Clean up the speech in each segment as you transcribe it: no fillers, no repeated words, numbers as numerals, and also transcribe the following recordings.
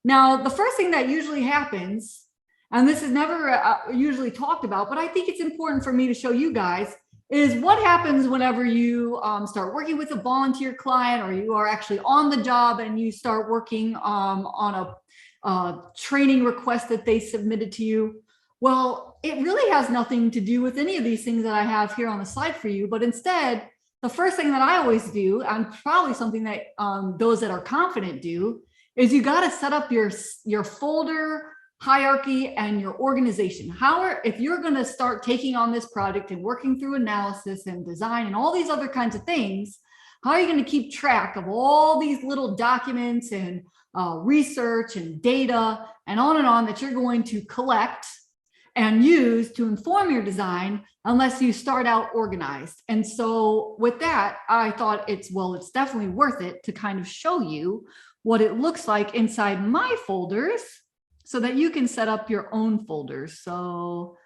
Now, the first thing that usually happens, and this is never usually talked about, but I think it's important for me to show you guys, is what happens whenever you start working with a volunteer client, or you are actually on the job and you start working on a training request that they submitted to you. Well, it really has nothing to do with any of these things that I have here on the slide for you, but instead, the first thing that I always do, and probably something that those that are confident do, is you got to set up your folder hierarchy and your organization. If you're going to start taking on this project and working through analysis and design and all these other kinds of things, how are you going to keep track of all these little documents and research and data and on that you're going to collect and use to inform your design unless you start out organized? And so with that, I thought it's definitely worth it to kind of show you what it looks like inside my folders so that you can set up your own folders. So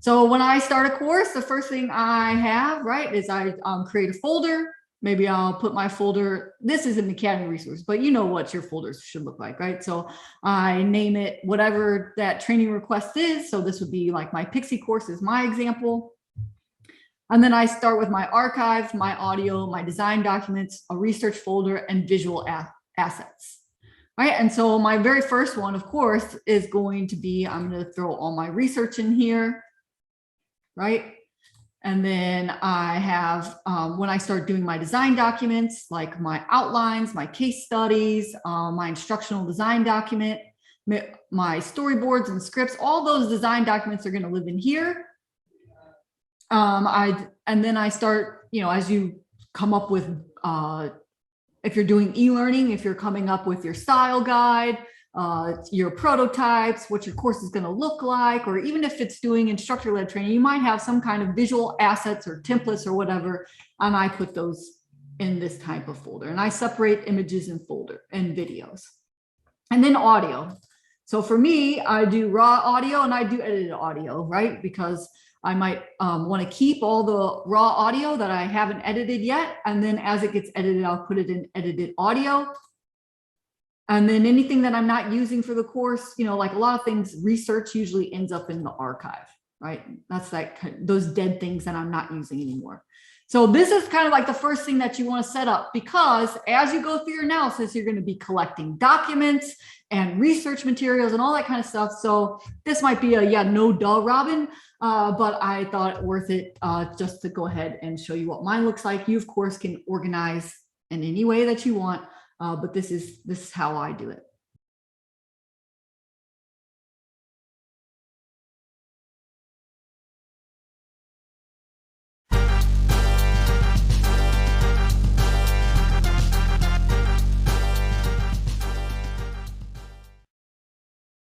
when I start a course, the first thing I have, right, is I create a folder. Maybe I'll put my folder, this is an Academy resource, but you know what your folders should look like, right? So I name it whatever that training request is. So this would be like my Pixie course is my example. And then I start with my archive, my audio, my design documents, a research folder, and visual assets. All right, and so my very first one, of course, is going to be, I'm going to throw all my research in here, right? And then I have, when I start doing my design documents, like my outlines, my case studies, my instructional design document, my storyboards and scripts, all those design documents are going to live in here. And then I start, as you come up with, if you're doing e-learning, if you're coming up with your style guide, your prototypes, what your course is going to look like, or even if it's doing instructor-led training, you might have some kind of visual assets or templates or whatever, and I put those in this type of folder. And I separate images and folder and videos. And then audio. So for me, I do raw audio and I do edited audio, right? Because I might want to keep all the raw audio that I haven't edited yet. And then as it gets edited, I'll put it in edited audio. And then anything that I'm not using for the course, like a lot of things, research usually ends up in the archive, right? That's like those dead things that I'm not using anymore. So this is kind of like the first thing that you want to set up, because as you go through your analysis, you're going to be collecting documents and research materials and all that kind of stuff. So this might be a no duh, Robin, but I thought it worth it just to go ahead and show you what mine looks like. You, of course, can organize in any way that you want. But this is how I do it.